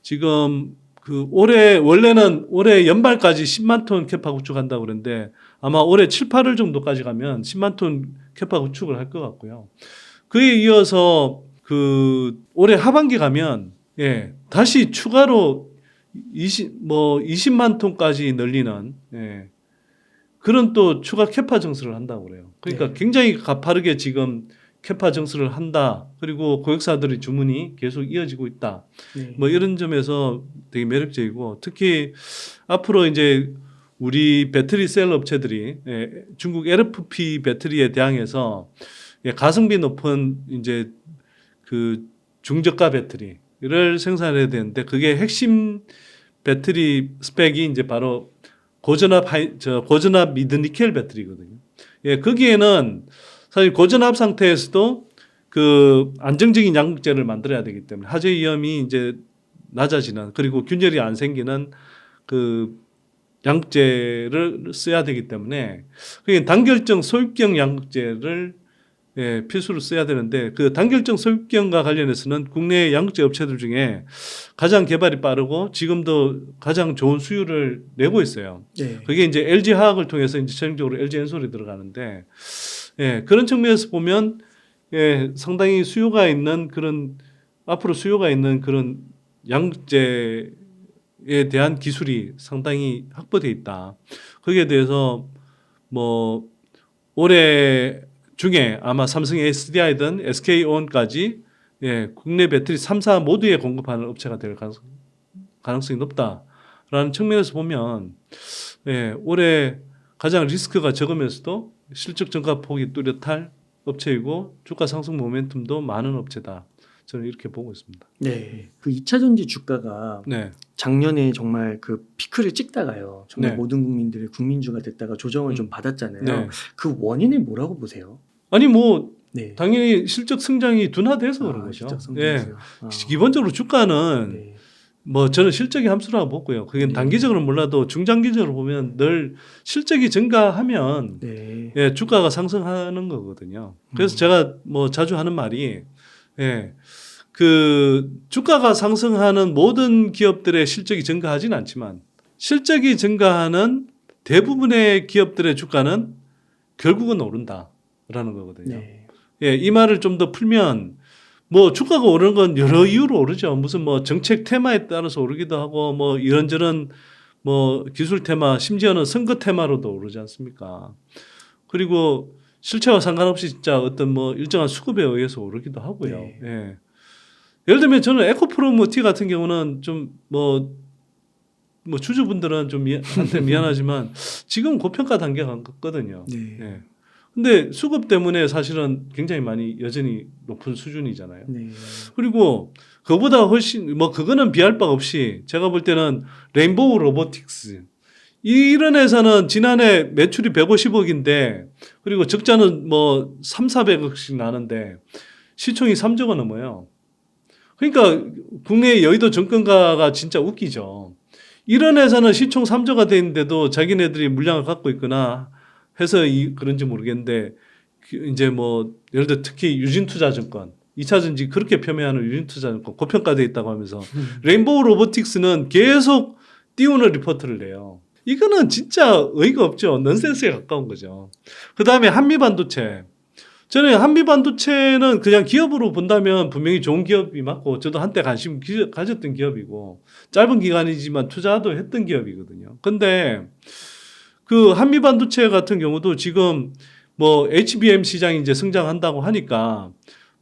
A: 지금 그 원래는 올해 연말까지 10만 톤 캐파 구축한다고 그러는데 아마 올해 7, 8월 정도까지 가면 10만 ton 캐파 구축을 할 것 같고요. 그에 이어서 그 올해 하반기 가면 다시 추가로 20만 톤까지 늘리는 그런 또 추가 캐파 증설을 한다고 그래요. 그러니까 굉장히 가파르게 지금 캐파 증설을 한다. 그리고 고객사들의 주문이 계속 이어지고 있다.
B: 네.
A: 뭐 이런 점에서 되게 매력적이고 특히 앞으로 이제 우리 배터리 셀 업체들이 중국 LFP 배터리에 대항해서 가성비 높은 이제 그 중저가 배터리를 생산해야 되는데 그게 핵심 배터리 스펙이 이제 바로 고전압 미드 니켈 배터리거든요. 거기에는 사실 고전압 상태에서도 그 안정적인 양극재를 만들어야 되기 때문에 화재 위험이 이제 낮아지는 그리고 균열이 안 생기는 그 양극재를 써야 되기 때문에 그게 단결정 소입경 양극재를 예, 필수로 써야 되는데 그 단결정 섭격과 관련해서는 국내 양극재 업체들 중에 가장 개발이 빠르고 지금도 가장 좋은 수율을 내고 있어요.
B: 네.
A: 그게 이제 LG 화학을 통해서 이제 최종적으로 LG 엔솔이 들어가는데 예, 그런 측면에서 보면 예, 상당히 수요가 있는 그런 앞으로 수요가 있는 그런 양극재에 대한 기술이 상당히 확보돼 있다. 거기에 대해서 뭐 올해 중에 아마 삼성 SDI든 SK온까지 예, 국내 배터리 3사 모두에 공급하는 업체가 될 가능성이 높다라는 측면에서 보면 예, 올해 가장 리스크가 적으면서도 실적 증가 폭이 뚜렷할 업체이고 주가 상승 모멘텀도 많은 업체다. 저는 이렇게 보고 있습니다.
B: 네. 그 2차 전지 주가가
A: 네.
B: 작년에 정말 그 피크를 찍다가요. 정말
A: 네.
B: 모든 국민들의 국민주가 됐다가 조정을 좀 받았잖아요.
A: 네.
B: 그 원인은 뭐라고 보세요?
A: 아니 뭐
B: 네.
A: 당연히 실적 성장이 둔화돼서 그런 거죠.
B: 실적
A: 예.
B: 성장이세요.
A: 기본적으로 주가는
B: 네.
A: 뭐 저는 실적의 함수라고 보고요. 그게
B: 네.
A: 단기적으로 몰라도 중장기적으로 보면 늘 실적이 증가하면
B: 네.
A: 예, 주가가 상승하는 거거든요. 그래서 제가 뭐 자주 하는 말이 예, 그 주가가 상승하는 모든 기업들의 실적이 증가하지는 않지만 실적이 증가하는 대부분의 기업들의 주가는 결국은 오른다라는 거거든요.
B: 네.
A: 예, 이 말을 좀 더 풀면 뭐 주가가 오르는 건 여러 이유로 오르죠. 무슨 뭐 정책 테마에 따라서 오르기도 하고 뭐 이런저런 뭐 기술 테마, 심지어는 선거 테마로도 오르지 않습니까? 그리고 실체와 상관없이 진짜 어떤 뭐 일정한 수급에 의해서 오르기도 하고요.
B: 네.
A: 예. 예를 들면 저는 에코프로모티 같은 경우는 좀 뭐 주주분들은 좀 한테 미안하지만 지금 고평가 단계에 갔거든요.
B: 네.
A: 예. 근데 수급 때문에 사실은 굉장히 많이 여전히 높은 수준이잖아요.
B: 네.
A: 그리고 그보다 훨씬 뭐 그거는 비할 바 없이 제가 볼 때는 레인보우 로보틱스 이런 회사는 지난해 매출이 150억인데 그리고 적자는 뭐 3,400억씩 나는데 시총이 3조가 넘어요. 그러니까 국내 여의도 정권가가 진짜 웃기죠. 이런 회사는 시총 3조가 돼 있는데도 자기네들이 물량을 갖고 있거나 해서 그런지 모르겠는데 이제 뭐 예를 들어 특히 유진투자증권 2차 전지 그렇게 폄훼하는 유진투자증권 고평가돼 있다고 하면서 레인보우 로보틱스는 계속 띄우는 리포트를 내요. 이거는 진짜 의의가 없죠. 넌센스에 가까운 거죠. 그다음에 한미반도체. 저는 한미반도체는 그냥 기업으로 본다면 분명히 좋은 기업이 맞고 저도 한때 관심 가졌던 기업이고 짧은 기간이지만 투자도 했던 기업이거든요. 근데 그 한미반도체 같은 경우도 지금 뭐 HBM 시장이 이제 성장한다고 하니까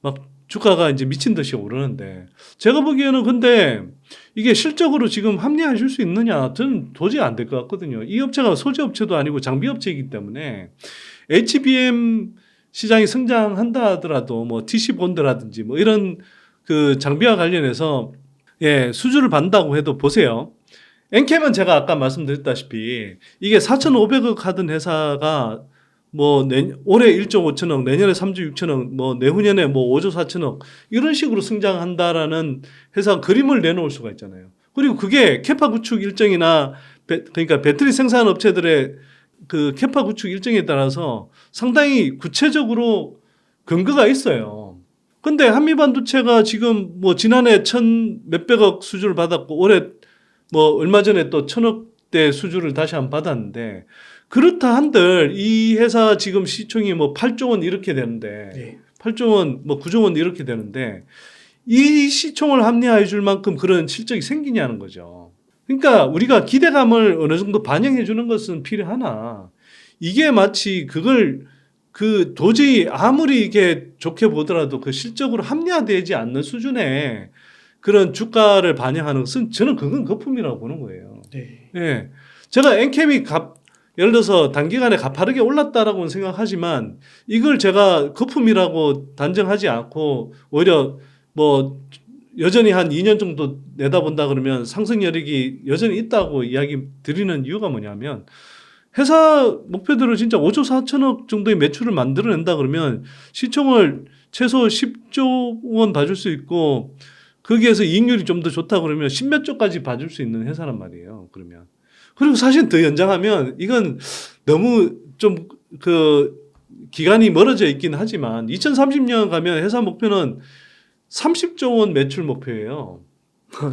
A: 막 주가가 이제 미친 듯이 오르는데 제가 보기에는 근데 이게 실적으로 지금 합리화해줄 수 있느냐 저는 도저히 안 될 것 같거든요. 이 업체가 소재 업체도 아니고 장비 업체이기 때문에 HBM 시장이 성장한다 하더라도 뭐 TC 본드라든지 뭐 이런 그 장비와 관련해서 예, 수주를 받는다고 해도 보세요. 엔캠은 제가 아까 말씀드렸다시피 이게 4,500억 하던 회사가 뭐 올해 1조 5천억, 내년에 3조 6천억, 뭐 내후년에 뭐 5조 4천억 이런 식으로 성장한다라는 회사 그림을 내놓을 수가 있잖아요. 그리고 그게 캐파 구축 일정이나 그러니까 배터리 생산 업체들의 그 캐파 구축 일정에 따라서 상당히 구체적으로 근거가 있어요. 근데 한미반도체가 지금 뭐 지난해 몇백억 수주를 받았고 올해 뭐 얼마 전에 또 1,000억대 수주를 다시 한번 받았는데 그렇다 한들 이 회사 지금 시총이 뭐 8조 원 이렇게 되는데
B: 네.
A: 8조 원 뭐 9조 원 이렇게 되는데 이 시총을 합리화해 줄 만큼 그런 실적이 생기냐는 거죠. 그러니까 우리가 기대감을 어느 정도 반영해 주는 것은 필요하나 이게 마치 그걸 그 도저히 아무리 이게 좋게 보더라도 그 실적으로 합리화되지 않는 수준의 그런 주가를 반영하는 것은 저는 그건 거품이라고 보는 거예요.
B: 네.
A: 예. 제가 엔캠이 예를 들어서 단기간에 가파르게 올랐다라고는 생각하지만 이걸 제가 거품이라고 단정하지 않고 오히려 뭐 여전히 한 2년 정도 내다본다 그러면 상승 여력이 여전히 있다고 이야기 드리는 이유가 뭐냐면 회사 목표대로 진짜 5조 4천억 정도의 매출을 만들어낸다 그러면 시총을 최소 10조 원 봐줄 수 있고 거기에서 이익률이 좀 더 좋다 그러면 10몇 조까지 봐줄 수 있는 회사란 말이에요. 그러면 그리고 사실 더 연장하면 이건 너무 좀 그 기간이 멀어져 있긴 하지만 2030년 가면 회사 목표는 30조 원 매출 목표예요.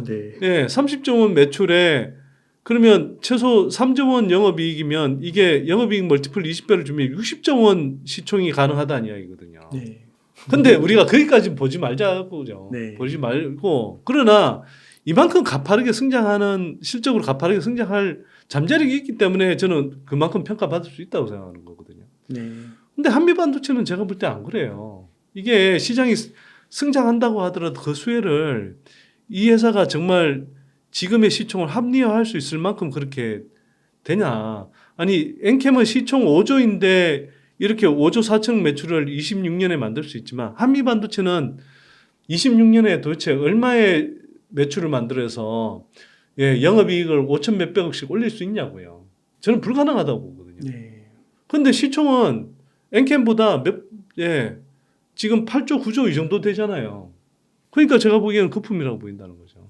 B: 네.
A: 네, 30조 원 매출에 그러면 최소 3조 원 영업이익이면 이게 영업이익 멀티플 20배를 주면 60조 원 시총이 가능하다는 이야기거든요.
B: 네.
A: 근데 우리가 거기까지 보지 말자고죠.
B: 네.
A: 보지 말고 그러나 이만큼 가파르게 성장하는 실적으로 가파르게 성장할 잠재력이 있기 때문에 저는 그만큼 평가받을 수 있다고 생각하는 거거든요.
B: 네.
A: 근데 한미반도체는 제가 볼 때 안 그래요. 이게 시장이 성장한다고 하더라도 그 수혜를 이 회사가 정말 지금의 시총을 합리화할 수 있을 만큼 그렇게 되냐. 아니 엔캠은 시총 5조인데 이렇게 5조 4천 매출을 26년에 만들 수 있지만 한미반도체는 26년에 도대체 얼마의 매출을 만들어서 예, 영업이익을 5천 몇백억씩 올릴 수 있냐고요. 저는 불가능하다고 보거든요.
B: 네.
A: 근데 시총은 엔캠보다 지금 8조 9조 이 정도 되잖아요. 그러니까 제가 보기에는 거품이라고 보인다는 거죠.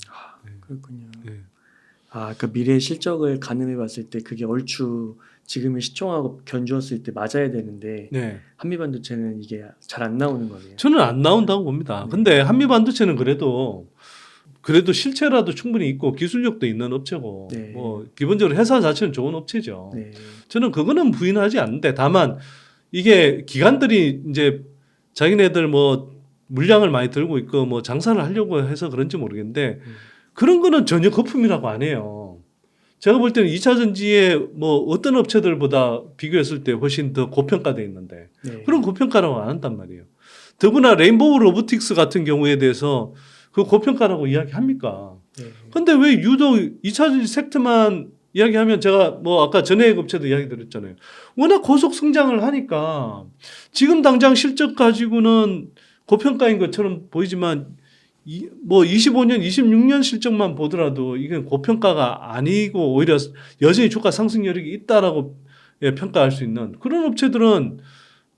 B: 그렇군요.
A: 네.
B: 그러니까 미래 실적을 가늠해 봤을 때 그게 얼추 지금의 시총하고 견주었을 때 맞아야 되는데
A: 네.
B: 한미반도체는 이게 잘 안 나오는 거네요.
A: 저는 안 나온다고 봅니다.
B: 네.
A: 근데 한미반도체는 그래도 실체라도 충분히 있고 기술력도 있는 업체고
B: 네.
A: 뭐 기본적으로 회사 자체는 좋은 업체죠.
B: 네.
A: 저는 그거는 부인하지 않는데 다만 이게 기관들이 이제 자기네들 뭐 물량을 많이 들고 있고 뭐 장사를 하려고 해서 그런지 모르겠는데 그런 거는 전혀 거품이라고 안 해요. 제가 볼 때는 2차 전지에 뭐 어떤 업체들보다 비교했을 때 훨씬 더 고평가돼 있는데
B: 네.
A: 그런 고평가라고 안 한단 말이에요. 더구나 레인보우 로보틱스 같은 경우에 대해서 그 고평가라고 이야기합니까?
B: 네.
A: 근데 왜 유독 2차 전지 섹터만 이야기하면 제가 뭐 아까 전해액 업체도 이야기 드렸잖아요. 워낙 고속 성장을 하니까 지금 당장 실적 가지고는 고평가인 것처럼 보이지만 뭐 25년, 26년 실적만 보더라도 이건 고평가가 아니고 오히려 여전히 주가 상승 여력이 있다라고 평가할 수 있는 그런 업체들은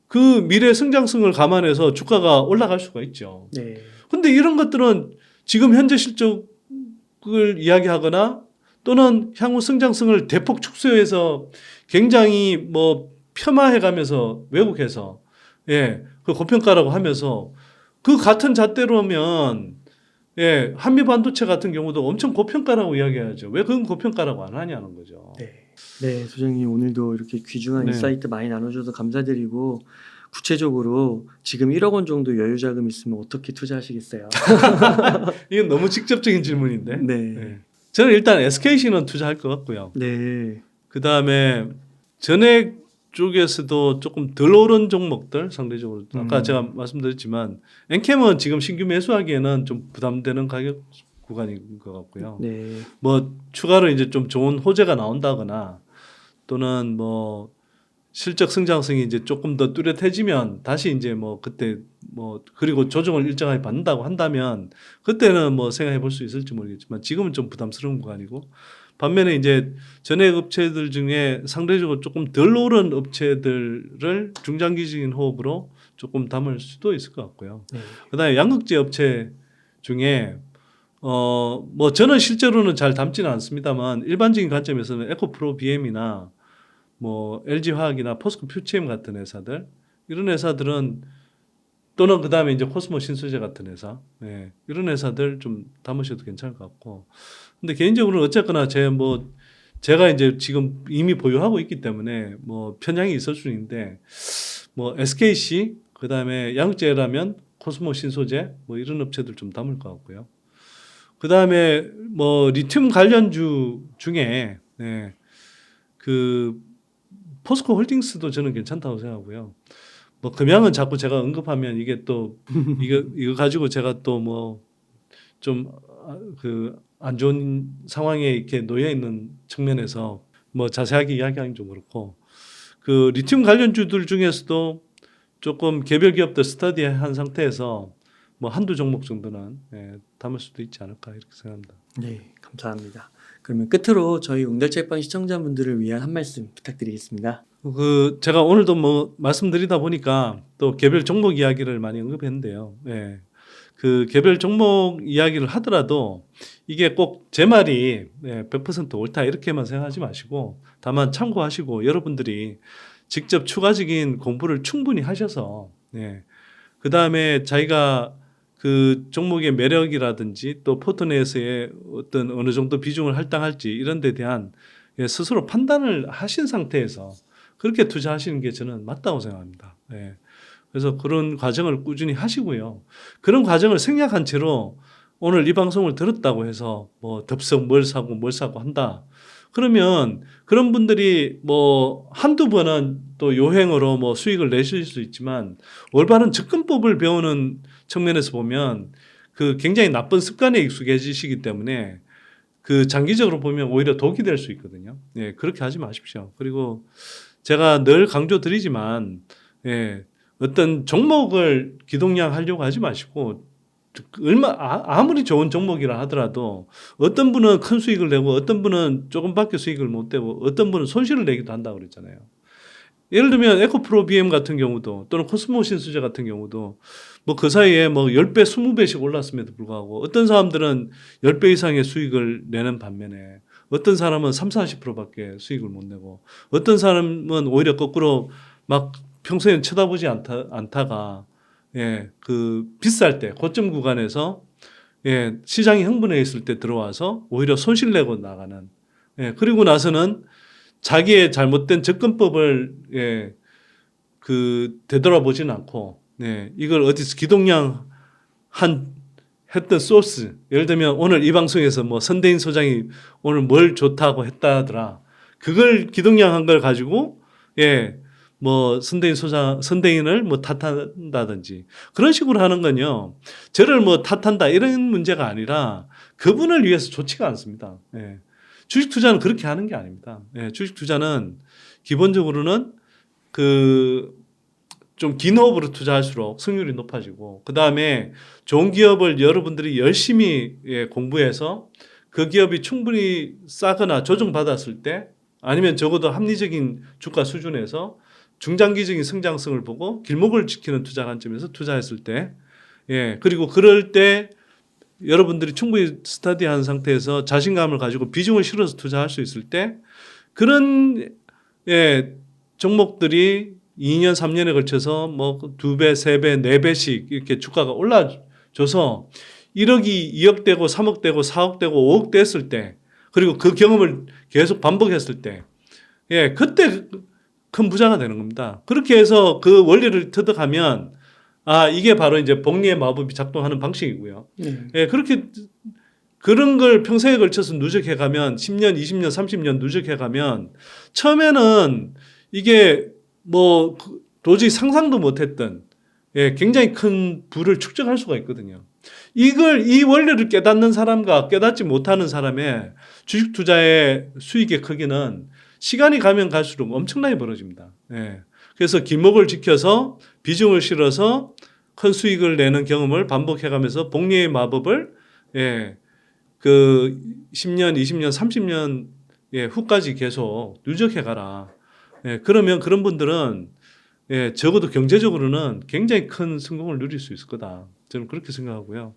A: 그 미래 성장성을 감안해서 주가가 올라갈 수가 있죠.
B: 네.
A: 근데 이런 것들은 지금 현재 실적을 이야기하거나 또는 향후 성장성을 대폭 축소해서 굉장히 뭐 폄하해가면서 왜곡해서 그 고평가라고 하면서 그 같은 잣대로면 한미 반도체 같은 경우도 엄청 고평가라고 이야기하죠. 왜 그건 고평가라고 안 하냐는 거죠.
B: 네, 소장님 오늘도 이렇게 귀중한
A: 네.
B: 인사이트 많이 나눠줘서 감사드리고 구체적으로 지금 1억 원 정도 여유 자금 있으면 어떻게 투자하시겠어요?
A: 이건 너무 직접적인 질문인데.
B: 네.
A: 저는 일단 SKC는 투자할 것 같고요.
B: 네.
A: 그 다음에 전액 쪽에서도 조금 덜 오른 종목들 상대적으로 아까 제가 말씀드렸지만 엔캠은 지금 신규 매수하기에는 좀 부담되는 가격 구간인 것 같고요.
B: 네.
A: 뭐 추가로 이제 좀 좋은 호재가 나온다거나 또는 뭐 실적 성장성이 이제 조금 더 뚜렷해지면 다시 이제 뭐 그때 뭐 그리고 조정을 일정하게 받는다고 한다면 그때는 뭐 생각해 볼 수 있을지 모르겠지만 지금은 좀 부담스러운 구간이고 반면에 이제 전액 업체들 중에 상대적으로 조금 덜 오른 업체들을 중장기적인 호흡으로 조금 담을 수도 있을 것 같고요.
B: 네.
A: 그다음에 양극재 업체 중에 뭐 저는 실제로는 잘 담지는 않습니다만 일반적인 관점에서는 에코프로 BM이나 뭐 LG 화학이나 포스코 퓨치엠 같은 회사들 이런 회사들은 또는 그다음에 이제 코스모 신소재 같은 회사 이런 회사들 좀 담으셔도 괜찮을 것 같고 근데 개인적으로는 어쨌거나 제가 이제 지금 이미 보유하고 있기 때문에 뭐 편향이 있을 수 있는데 뭐 SKC 그다음에 양극재라면 코스모 신소재 뭐 이런 업체들 좀 담을 것 같고요. 그다음에 뭐 리튬 관련주 중에 그 포스코 홀딩스도 저는 괜찮다고 생각하고요. 뭐 금양은 자꾸 제가 언급하면 이게 또 이거 가지고 제가 또 뭐 좀 그 안 좋은 상황에 이렇게 놓여 있는 측면에서 뭐 자세하게 이야기하기 좀 그렇고 그 리튬 관련주들 중에서도 조금 개별 기업들 스터디한 상태에서 뭐 한두 종목 정도는 담을 수도 있지 않을까 이렇게 생각합니다.
B: 네, 감사합니다. 그러면 끝으로 저희 웅달책방 시청자분들을 위한 한 말씀 부탁드리겠습니다.
A: 그 제가 오늘도 뭐 말씀드리다 보니까 또 개별 종목 이야기를 많이 언급했는데요. 그 개별 종목 이야기를 하더라도 이게 꼭 제 말이 100% 옳다 이렇게만 생각하지 마시고 다만 참고하시고 여러분들이 직접 추가적인 공부를 충분히 하셔서 그 다음에 자기가 그 종목의 매력이라든지 또 포트넷에서의 어떤 어느 정도 비중을 할당할지 이런 데 대한 스스로 판단을 하신 상태에서 그렇게 투자하시는 게 저는 맞다고 생각합니다. 그래서 그런 과정을 꾸준히 하시고요. 그런 과정을 생략한 채로 오늘 이 방송을 들었다고 해서 뭐 덥석 뭘 사고 한다. 그러면 그런 분들이 뭐 한두 번은 또 요행으로 뭐 수익을 내실 수 있지만 올바른 접근법을 배우는 측면에서 보면 그 굉장히 나쁜 습관에 익숙해지시기 때문에 그 장기적으로 보면 오히려 독이 될 수 있거든요. 그렇게 하지 마십시오. 그리고 제가 늘 강조드리지만 어떤 종목을 기동량 하려고 하지 마시고 아무리 좋은 종목이라 하더라도 어떤 분은 큰 수익을 내고 어떤 분은 조금밖에 수익을 못 내고 어떤 분은 손실을 내기도 한다고 그랬잖아요. 예를 들면 에코프로 BM 같은 경우도 또는 코스모 신수제 같은 경우도 뭐 그 사이에 뭐 10배, 20배씩 올랐음에도 불구하고 어떤 사람들은 10배 이상의 수익을 내는 반면에 어떤 사람은 30, 40%밖에 수익을 못 내고 어떤 사람은 오히려 거꾸로 막 평소에는 쳐다보지 않다가 그 비쌀 때 고점 구간에서 시장이 흥분해 있을 때 들어와서 오히려 손실 내고 나가는 그리고 나서는 자기의 잘못된 접근법을 그 되돌아보지는 않고 이걸 어디서 기동량 했던 소스 예를 들면 오늘 이 방송에서 뭐 선대인 소장이 오늘 뭘 좋다고 했다더라 그걸 기동량한 걸 가지고 뭐 선대인을 뭐 탓한다든지 그런 식으로 하는 건요 저를 뭐 탓한다 이런 문제가 아니라 그분을 위해서 좋지가 않습니다. 주식 투자는 그렇게 하는 게 아닙니다. 주식 투자는 기본적으로는 그 좀 긴 호흡으로 투자할수록 승률이 높아지고 그 다음에 좋은 기업을 여러분들이 열심히 공부해서 그 기업이 충분히 싸거나 조정받았을 때 아니면 적어도 합리적인 주가 수준에서 중장기적인 성장성을 보고 길목을 지키는 투자 관점에서 투자했을 때 그리고 그럴 때 여러분들이 충분히 스터디한 상태에서 자신감을 가지고 비중을 실어서 투자할 수 있을 때 그런 종목들이 2년, 3년에 걸쳐서 뭐 2배, 3배, 4배씩 이렇게 주가가 올라줘서 1억이 2억 되고 3억 되고 4억 되고 5억 됐을 때 그리고 그 경험을 계속 반복했을 때 그때 큰 부자가 되는 겁니다. 그렇게 해서 그 원리를 터득하면 이게 바로 이제 복리의 마법이 작동하는 방식이고요. 그렇게 그런 걸 평생에 걸쳐서 누적해 가면 10년, 20년, 30년 누적해 가면 처음에는 이게 뭐 도저히 상상도 못했던 굉장히 큰 부를 축적할 수가 있거든요. 이 원리를 깨닫는 사람과 깨닫지 못하는 사람의 주식 투자의 수익의 크기는 시간이 가면 갈수록 엄청나게 벌어집니다. 그래서 길목을 지켜서 비중을 실어서 큰 수익을 내는 경험을 반복해가면서 복리의 마법을 그 10년, 20년, 30년 후까지 계속 누적해가라. 그러면 그런 분들은 적어도 경제적으로는 굉장히 큰 성공을 누릴 수 있을 거다. 저는 그렇게 생각하고요.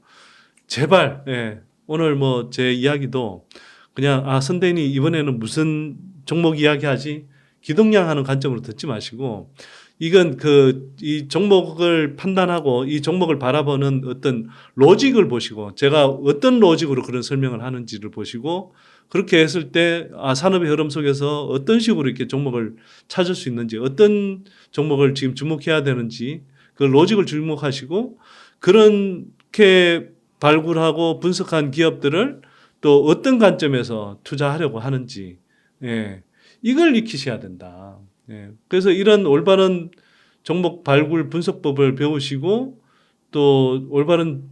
A: 제발 오늘 뭐 제 이야기도 그냥 선대인이 이번에는 무슨 종목 이야기하지? 기동량하는 관점으로 듣지 마시고 이건 이 종목을 판단하고 이 종목을 바라보는 어떤 로직을 보시고 제가 어떤 로직으로 그런 설명을 하는지를 보시고 그렇게 했을 때 산업의 흐름 속에서 어떤 식으로 이렇게 종목을 찾을 수 있는지 어떤 종목을 지금 주목해야 되는지 그 로직을 주목하시고 그렇게 발굴하고 분석한 기업들을 또 어떤 관점에서 투자하려고 하는지 이걸 익히셔야 된다. 그래서 이런 올바른 종목 발굴 분석법을 배우시고 또 올바른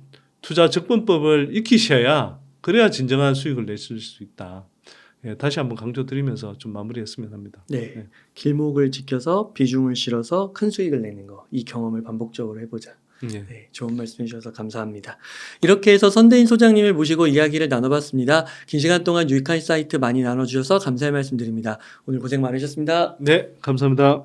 A: 투자 접근법을 익히셔야 그래야 진정한 수익을 내실 수 있다. 다시 한번 강조드리면서 좀 마무리했으면 합니다.
B: 길목을 지켜서 비중을 실어서 큰 수익을 내는 거, 이 경험을 반복적으로 해보자. 좋은 말씀 해주셔서 감사합니다. 이렇게 해서 선대인 소장님을 모시고 이야기를 나눠봤습니다. 긴 시간 동안 유익한 사이트 많이 나눠주셔서 감사의 말씀 드립니다. 오늘 고생 많으셨습니다.
A: 네, 감사합니다.